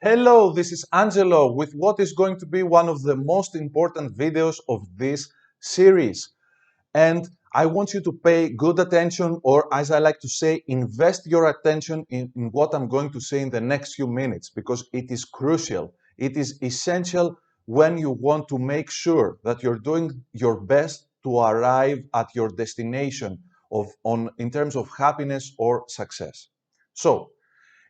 Hello, this is Angelo with what is going to be one of the most important videos of this series. And I want you to pay good attention, or as I like to say, invest your attention in what I'm going to say in the next few minutes, because it is crucial. It is essential when you want to make sure that you're doing your best to arrive at your destination in terms of happiness or success. So,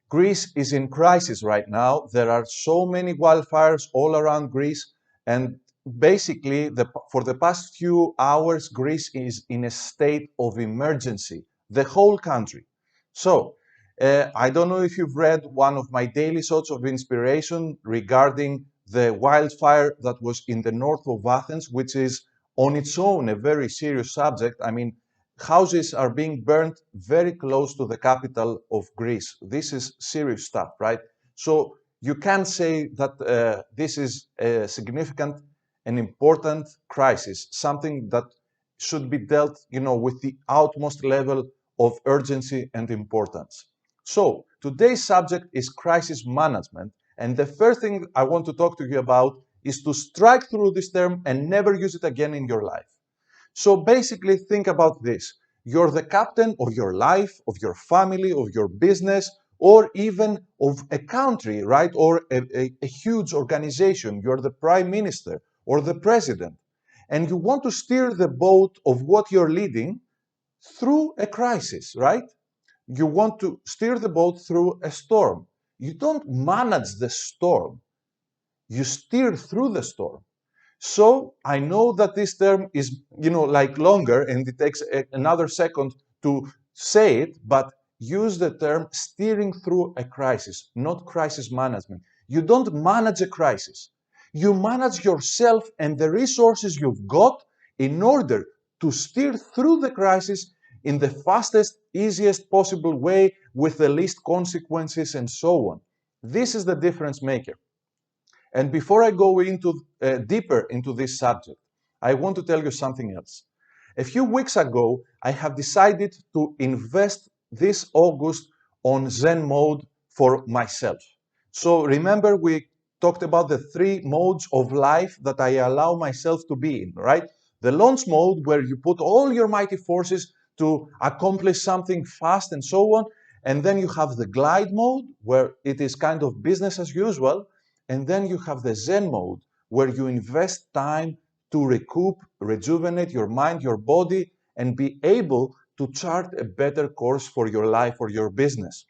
Greece is in crisis right now. There are so many wildfires all around Greece, and basically, for the past few hours, Greece is in a state of emergency, the whole country. So, I don't know if you've read one of my daily thoughts of inspiration regarding the wildfire that was in the north of Athens, which is on its own a very serious subject. I mean, houses are being burned very close to the capital of Greece. This is serious stuff, right? So you can say that this is a significant and important crisis, something that should be dealt, with the utmost level of urgency and importance. So today's subject is crisis management, and the first thing I want to talk to you about is to strike through this term and never use it again in your life. So basically, think about this. You're the captain of your life, of your family, of your business, or even of a country, right? Or a huge organization. You're the prime minister or the president. And you want to steer the boat of what you're leading through a crisis, right? You want to steer the boat through a storm. You don't manage the storm, you steer through the storm. So I know that this term is, like longer and it takes another second to say it, but use the term steering through a crisis, not crisis management. You don't manage a crisis. You manage yourself and the resources you've got in order to steer through the crisis in the fastest, easiest possible way with the least consequences and so on. This is the difference maker. And before I go deeper into this subject, I want to tell you something else. A few weeks ago, I have decided to invest this August on Zen mode for myself. So remember, we talked about the three modes of life that I allow myself to be in, right? The launch mode, where you put all your mighty forces to accomplish something fast and so on. And then you have the glide mode, where it is kind of business as usual. And then you have the Zen mode, where you invest time to recoup, rejuvenate your mind, your body, and be able to chart a better course for your life or your business.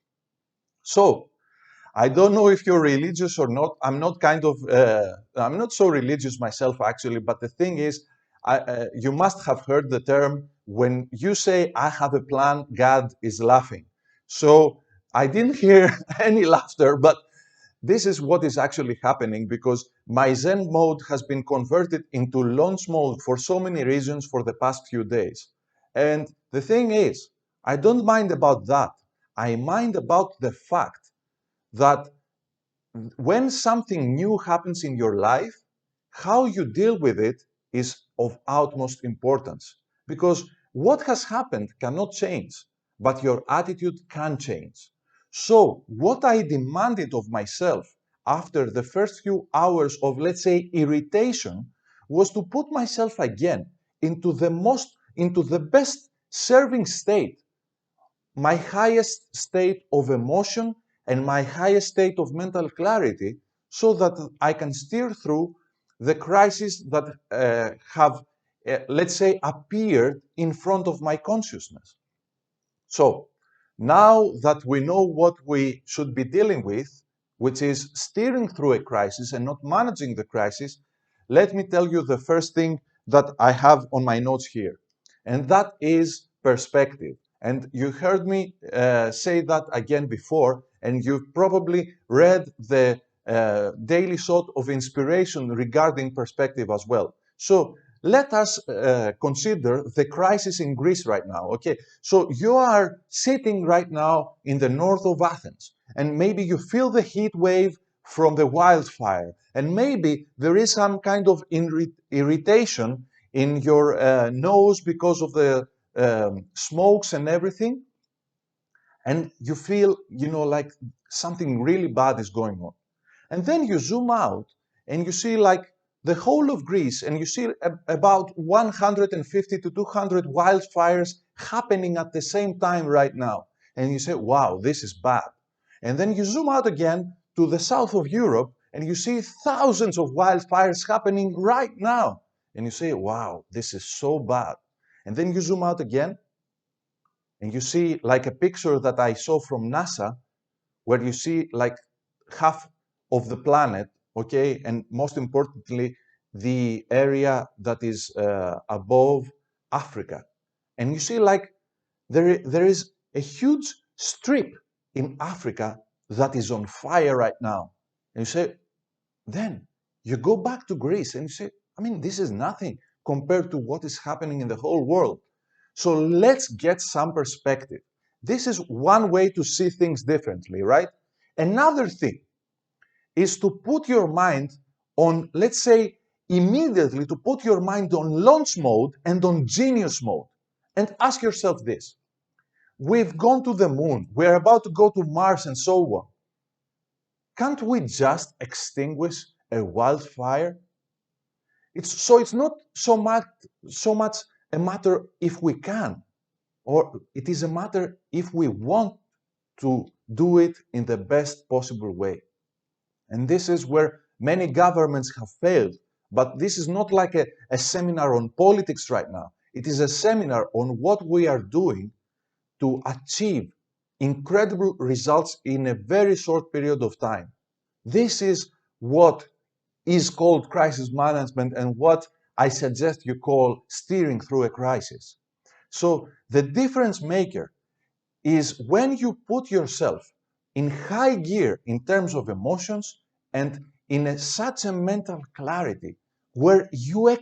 So, I don't know if you're religious or not. I'm not so religious myself, actually, but the thing is, you must have heard the term, when you say, I have a plan, God is laughing. So, I didn't hear any laughter, but this is what is actually happening, because my Zen mode has been converted into launch mode for so many reasons for the past few days. And the thing is, I don't mind about that. I mind about the fact that when something new happens in your life, how you deal with it is of utmost importance. Because what has happened cannot change, but your attitude can change. So, what I demanded of myself after the first few hours of, let's say, irritation, was to put myself again into the best serving state, my highest state of emotion and my highest state of mental clarity, so that I can steer through the crises that let's say, appeared in front of my consciousness. So now that we know what we should be dealing with, which is steering through a crisis and not managing the crisis, let me tell you the first thing that I have on my notes here, and that is perspective. And you heard me say that again before, and you've probably read the daily thought of inspiration regarding perspective as well. So let us consider the crisis in Greece right now. Okay, so you are sitting right now in the north of Athens, and maybe you feel the heat wave from the wildfire, and maybe there is some kind of irritation in your nose because of the smokes and everything, and you feel, like something really bad is going on. And then you zoom out and you see like the whole of Greece, and you see about 150 to 200 wildfires happening at the same time right now. And you say, wow, this is bad. And then you zoom out again to the south of Europe and you see thousands of wildfires happening right now. And you say, wow, this is so bad. And then you zoom out again and you see like a picture that I saw from NASA, where you see like half of the planet, okay, and most importantly, the area that is above Africa. And you see like there is a huge strip in Africa that is on fire right now. And you say, then you go back to Greece and you say, I mean, this is nothing compared to what is happening in the whole world. So let's get some perspective. This is one way to see things differently, right? Another thing is to put your mind on, let's say, immediately to put your mind on launch mode and on genius mode. And ask yourself this. We've gone to the moon. We're about to go to Mars and so on. Can't we just extinguish a wildfire? It's not so much a matter if we can, or it is a matter if we want to do it in the best possible way. And this is where many governments have failed. But this is not like a seminar on politics right now. It is a seminar on what we are doing to achieve incredible results in a very short period of time. This is what is called crisis management and what I suggest you call steering through a crisis. So the difference maker is when you put yourself in high gear in terms of emotions and in such a mental clarity where you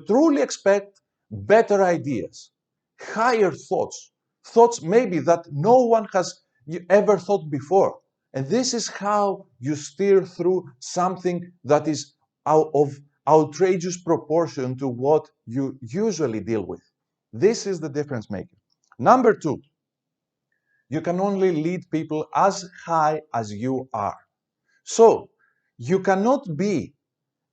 truly expect better ideas, higher thoughts, thoughts maybe that no one has ever thought before. And this is how you steer through something that is out of outrageous proportion to what you usually deal with. This is the difference maker. Number two, you can only lead people as high as you are. So you cannot be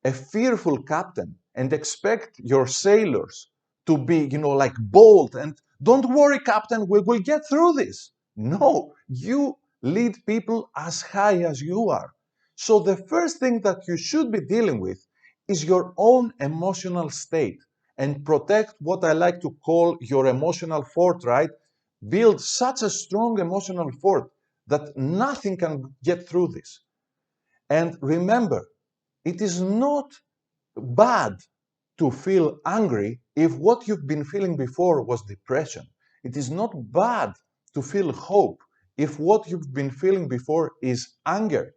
a fearful captain and expect your sailors to be, like bold and don't worry, captain, we will get through this. No, you lead people as high as you are. So the first thing that you should be dealing with is your own emotional state and protect what I like to call your emotional fort, right? Build such a strong emotional fort that nothing can get through this. And remember, it is not bad to feel angry if what you've been feeling before was depression. It is not bad to feel hope if what you've been feeling before is anger.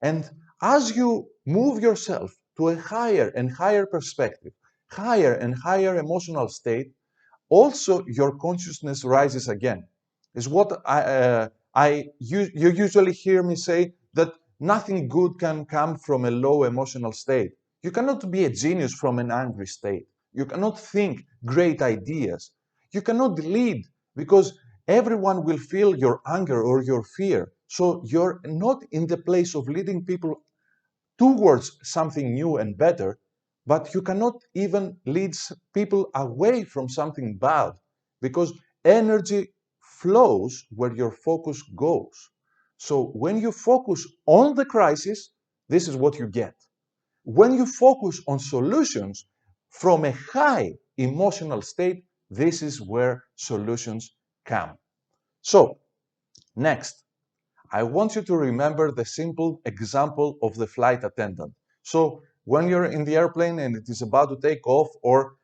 And as you move yourself to a higher and higher perspective, higher and higher emotional state, also your consciousness rises again. Is what you usually hear me say, that nothing good can come from a low emotional state. You cannot be a genius from an angry state. You cannot think great ideas. You cannot lead because everyone will feel your anger or your fear. So you're not in the place of leading people towards something new and better, but you cannot even lead people away from something bad because energy flows where your focus goes. So when you focus on the crisis, this is what you get. When you focus on solutions from a high emotional state, this is where solutions come. So, next, I want you to remember the simple example of the flight attendant. So when you're in the airplane and it is about to take off or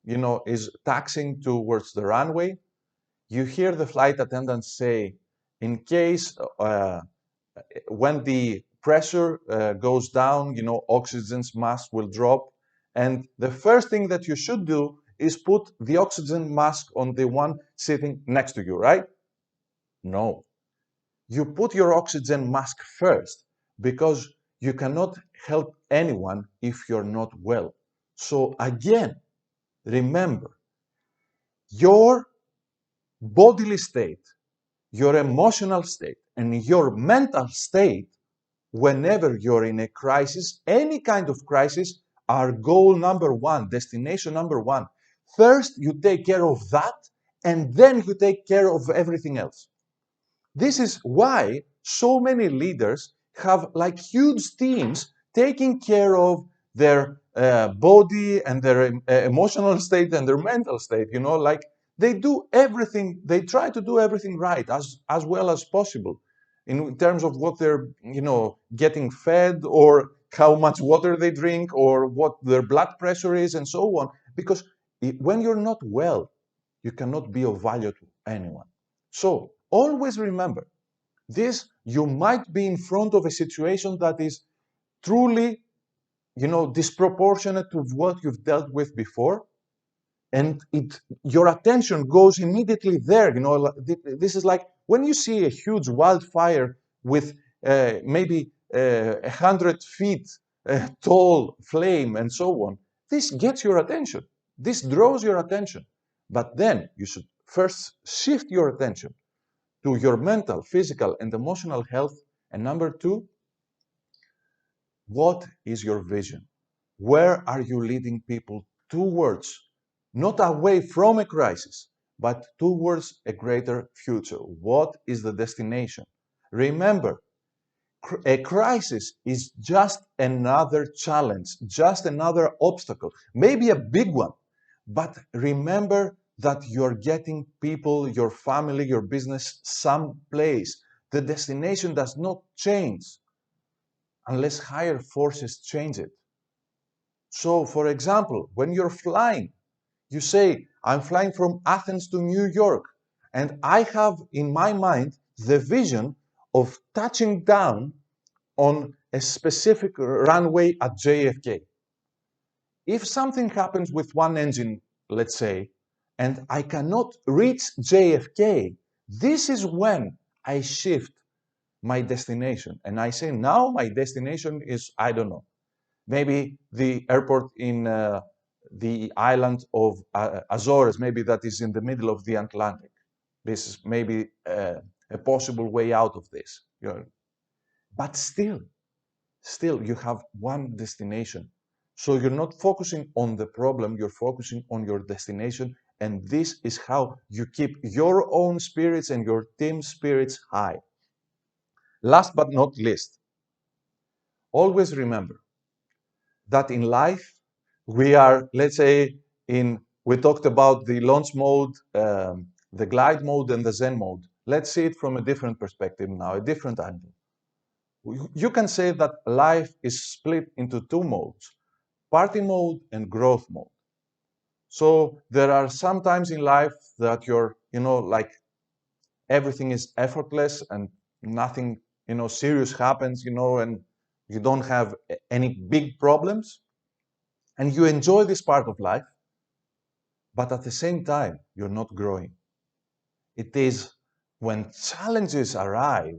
is taxiing towards the runway, you hear the flight attendant say, in case when the pressure goes down, oxygen's mask will drop. And the first thing that you should do is put the oxygen mask on the one sitting next to you, right? No. You put your oxygen mask first because you cannot help anyone if you're not well. So again, remember, your bodily state, your emotional state, and your mental state whenever you're in a crisis, any kind of crisis, are goal number one, destination number one. First, you take care of that, and then you take care of everything else. This is why so many leaders have like huge teams taking care of their body and their emotional state and their mental state. You know, like they do everything, they try to do everything right as well as possible in terms of what they're, getting fed, or how much water they drink, or what their blood pressure is, and so on. Because when you're not well, you cannot be of value to anyone. So always remember this: you might be in front of a situation that is truly, disproportionate to what you've dealt with before, and your attention goes immediately there. This is like when you see a huge wildfire with maybe 100 feet tall flame and so on. This gets your attention. This draws your attention. But then you should first shift your attention to your mental, physical, and emotional health. And number two, what is your vision? Where are you leading people towards? Not away from a crisis, but towards a greater future. What is the destination? Remember, a crisis is just another challenge, just another obstacle, maybe a big one. But remember that you're getting people, your family, your business someplace. The destination does not change unless higher forces change it. So, for example, when you're flying, you say, I'm flying from Athens to New York, and I have in my mind the vision of touching down on a specific runway at JFK. If something happens with one engine, let's say, and I cannot reach JFK, this is when I shift my destination. And I say, now my destination is, I don't know, maybe the airport in the island of Azores, maybe that is in the middle of the Atlantic. This is maybe a possible way out of this. But still you have one destination. So you're not focusing on the problem, you're focusing on your destination. And this is how you keep your own spirits and your team spirits high. Last but not least, always remember that in life, we are, let's say, we talked about the launch mode, the glide mode, and the Zen mode. Let's see it from a different perspective now, a different angle. You can say that life is split into two modes, party mode and growth mode. So there are some times in life that you're, like everything is effortless and nothing, serious happens, and you don't have any big problems. And you enjoy this part of life, but at the same time, you're not growing. It is when challenges arrive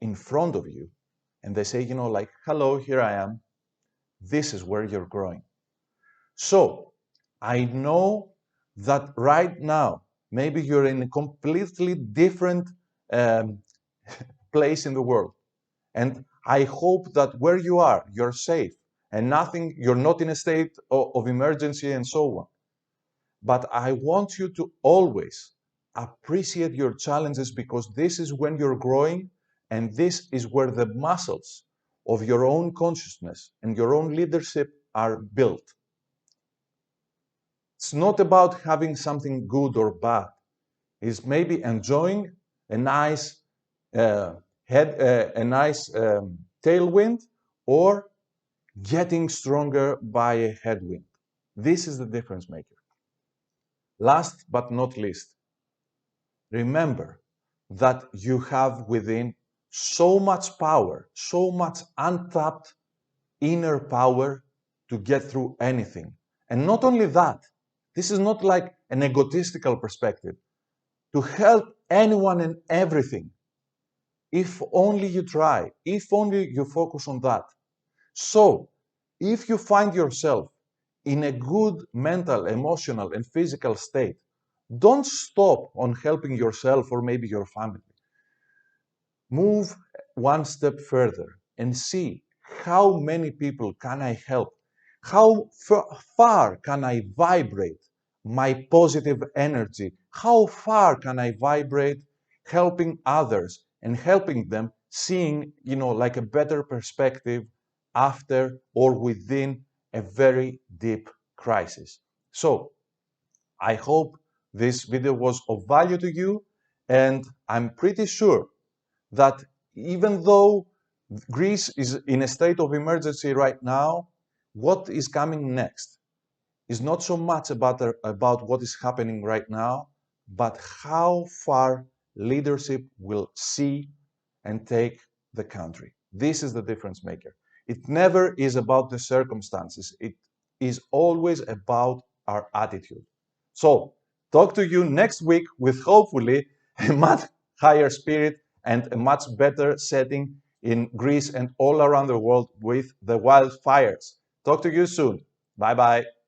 in front of you and they say, like, hello, here I am. This is where you're growing. So I know that right now, maybe you're in a completely different place in the world. And I hope that where you are, you're safe and you're not in a state of emergency and so on. But I want you to always appreciate your challenges, because this is when you're growing, and this is where the muscles of your own consciousness and your own leadership are built. It's not about having something good or bad. It's maybe enjoying a nice tailwind, or getting stronger by a headwind. This is the difference maker. Last but not least, remember that you have within so much power, so much untapped inner power to get through anything. And not only that, this is not like an egotistical perspective, to help anyone and everything. If only you try, if only you focus on that. So, if you find yourself in a good mental, emotional, and physical state, don't stop on helping yourself or maybe your family. move one step further and see how many people can I help? How far can I vibrate my positive energy? How far can I vibrate helping others and helping them seeing, like a better perspective after or within a very deep crisis. So I hope this video was of value to you, and I'm pretty sure that even though Greece is in a state of emergency right now, what is coming next is not so much about what is happening right now, but how far leadership will see and take the country. This is the difference maker. It never is about the circumstances. It is always about our attitude. So, talk to you next week with hopefully a much higher spirit and a much better setting in Greece and all around the world with the wildfires. Talk to you soon. Bye bye.